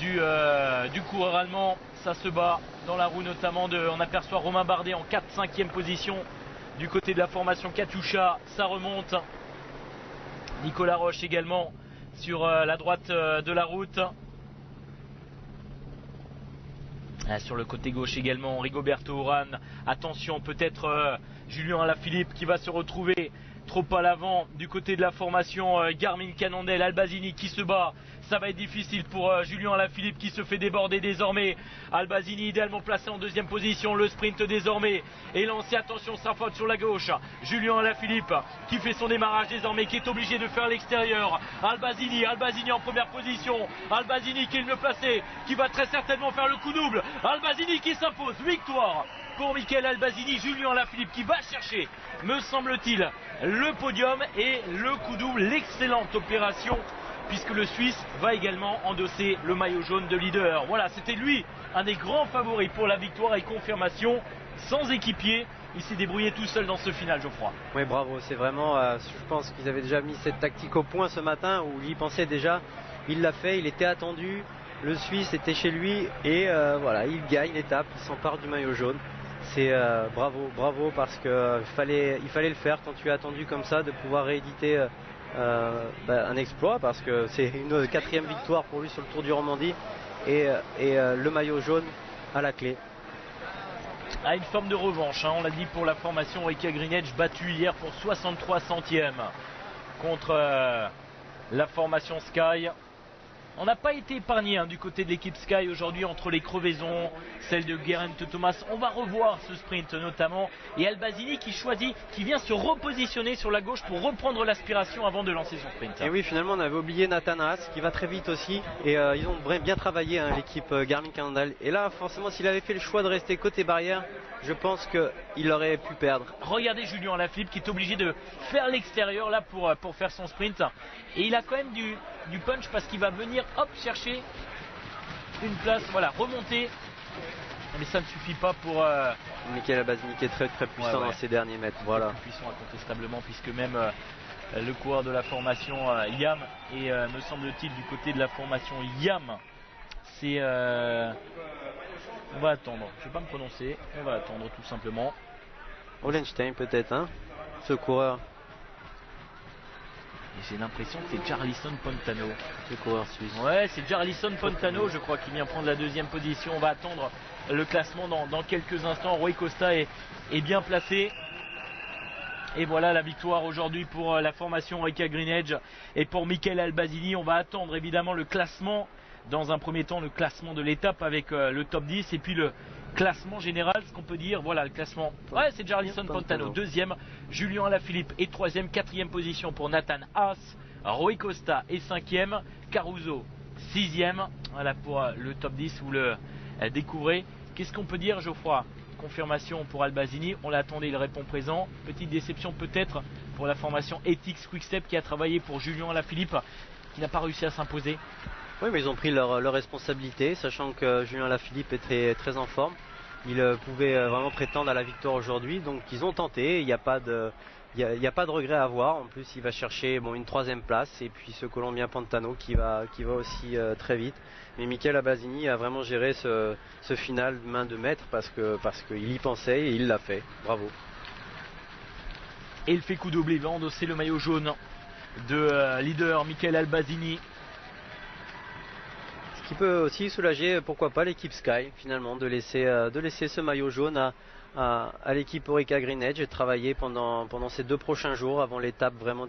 du coureur allemand. Ça se bat dans la roue notamment on aperçoit Romain Bardet en 4-5e position du côté de la formation Katusha. Ça remonte. Nicolas Roche également sur la droite de la route. Sur le côté gauche également Rigoberto Urán. Attention, peut-être Julien Alaphilippe qui va se retrouver trop à l'avant du côté de la formation Garmin Cannondale. Albazini qui se bat. Ça va être difficile pour Julien Alaphilippe qui se fait déborder désormais. Albazini idéalement placé en deuxième position. Le sprint désormais est lancé. Attention, ça faute sur la gauche. Julien Alaphilippe qui fait son démarrage désormais, qui est obligé de faire l'extérieur. Albazini en première position. Albazini qui est le mieux placé, qui va très certainement faire le coup double. Albazini qui s'impose. Victoire pour Michael Albazini. Julien Alaphilippe qui va chercher, me semble-t-il, le podium et le coup double. L'excellente opération, puisque le Suisse va également endosser le maillot jaune de leader. Voilà, c'était lui un des grands favoris pour la victoire et confirmation. Sans équipier, il s'est débrouillé tout seul dans ce final, Geoffroy. Oui, bravo, c'est vraiment, je pense qu'ils avaient déjà mis cette tactique au point ce matin, où il y pensait déjà. Il l'a fait, il était attendu, le Suisse était chez lui et voilà, il gagne l'étape, il s'empare du maillot jaune. C'est bravo, parce qu'il fallait le faire quand tu es attendu comme ça, de pouvoir rééditer un exploit, parce que c'est une 4e victoire pour lui sur le Tour du Romandie et le maillot jaune à la clé. Une forme de revanche, on l'a dit, pour la formation Orica Green Edge, battue hier pour 63 centièmes contre la formation Sky. On n'a pas été épargné du côté de l'équipe Sky aujourd'hui, entre les crevaisons, celle de Geraint Thomas. On va revoir ce sprint notamment, et Albazini qui vient se repositionner sur la gauche pour reprendre l'aspiration avant de lancer son sprint. Et oui, finalement on avait oublié Nathan Haas qui va très vite aussi, et ils ont bien travaillé l'équipe Garmin Cannondale. Et là forcément, s'il avait fait le choix de rester côté barrière, je pense qu'il aurait pu perdre. Regardez Julien Alaphilippe qui est obligé de faire l'extérieur là pour faire son sprint, et il a quand même du punch, parce qu'il va venir chercher une place, voilà, remonter, mais ça ne suffit pas pour Michael Albazini qui est très puissant dans ses derniers mètres. Voilà, puissant incontestablement, puisque même le coureur de la formation YAM et me semble-t-il du côté de la formation YAM, c'est on va attendre, je vais pas me prononcer, on va attendre tout simplement. Hollenstein peut-être, ce coureur. Et j'ai l'impression que c'est Jarlison Pontano, ce coureur suisse. Ouais, c'est Jarlison Pontano, je crois, qui vient prendre la deuxième position. On va attendre le classement dans quelques instants. Rui Costa est bien placé. Et voilà la victoire aujourd'hui pour la formation Orica Green Edge et pour Michael Albazini. On va attendre évidemment le classement. Dans un premier temps, le classement de l'étape avec le top 10 et puis le classement général, ce qu'on peut dire. Voilà le classement. Ouais, c'est Jarlison Pontano, deuxième. Julien Alaphilippe est troisième. 4e position pour Nathan Haas. Rui Costa est 5e. Caruso 6e. Voilà pour le top 10, vous le découvrez. Qu'est-ce qu'on peut dire, Geoffroy? Confirmation pour Albazini, on l'attendait, il répond présent. Petite déception peut-être pour la formation Ethics Quickstep qui a travaillé pour Julien Alaphilippe, qui n'a pas réussi à s'imposer. Oui, mais ils ont pris leur responsabilité, sachant que Julien Alaphilippe était très en forme. Il pouvait vraiment prétendre à la victoire aujourd'hui, donc ils ont tenté. Il n'y a pas de regret à avoir. En plus, il va chercher une 3e place, et puis ce Colombien Pantano qui va aussi très vite. Mais Michael Albazini a vraiment géré ce final main de maître, parce qu'il y pensait et il l'a fait. Bravo. Et il fait coup double, il va endosser le maillot jaune de leader Michael Albazini. Qui peut aussi soulager, pourquoi pas, l'équipe Sky finalement, de laisser ce maillot jaune à l'équipe Orica Green Edge et travailler pendant ces 2 prochains jours avant l'étape vraiment